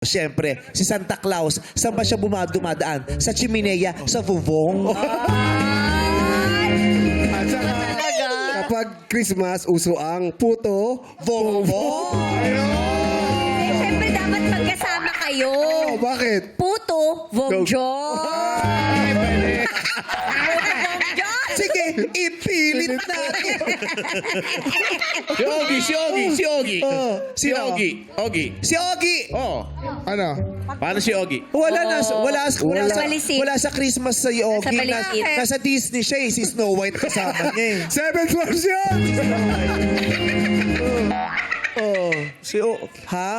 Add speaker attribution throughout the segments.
Speaker 1: Siyempre, si Santa Claus, saan ba siya dumadaan? Sa chimenea, sa vuvong.
Speaker 2: At saka, kapag Christmas, uso ang puto,
Speaker 1: Vong-vong.
Speaker 3: Siyempre, dapat magkasama kayo.
Speaker 2: Oh, bakit?
Speaker 3: Puto, Vongjo.
Speaker 2: Ay, pwede.
Speaker 1: Sige, ipilit natin.
Speaker 4: Si Ogie. Si
Speaker 1: Sino?
Speaker 4: Ogie.
Speaker 1: Si Ogie.
Speaker 4: Oh.
Speaker 2: Ano?
Speaker 4: Paano si Ogie?
Speaker 1: Wala
Speaker 3: Sa Balisin.
Speaker 1: wala sa Christmas sa Yogi.
Speaker 3: Nasa Balisin.
Speaker 1: Nasa Disney siya eh. Si Snow White kasama niya eh.
Speaker 2: Seventh version!
Speaker 1: Ha?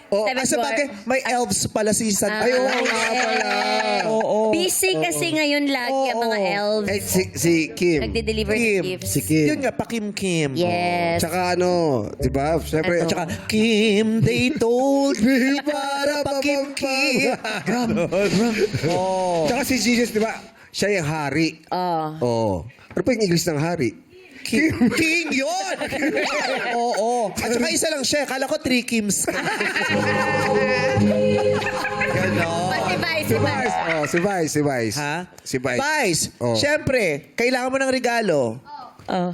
Speaker 2: Oh,
Speaker 3: Seventh
Speaker 1: Sa bagay, may elves pala si Santa.
Speaker 2: ay, oo nga pala.
Speaker 1: Oo.
Speaker 3: Busy kasi ngayon lagi ang mga elves.
Speaker 2: Eh, si Kim.
Speaker 3: Nagde-deliver ng
Speaker 1: Kim.
Speaker 3: gifts.
Speaker 2: Si Kim.
Speaker 1: Yun nga, pa-Kim-Kim.
Speaker 3: Yes.
Speaker 2: Tsaka ano, di ba? Siyempre,
Speaker 1: At saka, Kim, they told me para pa-Kim-Kim. Oh.
Speaker 2: Tsaka si Jesus, di ba? Siya yung hari.
Speaker 3: Oh.
Speaker 2: Oo. Ano pa yung English ng hari?
Speaker 1: King yun! Oo. At saka isa lang siya. Kala ko 3 Kims. Ganon.
Speaker 3: Si Vice, si Vice.
Speaker 2: Oh, si Vice, si Vice.
Speaker 1: Ha?
Speaker 2: Si Vice.
Speaker 1: Vice,
Speaker 2: Oh.
Speaker 1: syempre, kailangan mo ng regalo.
Speaker 3: Oh.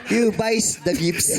Speaker 1: You buys the gifts.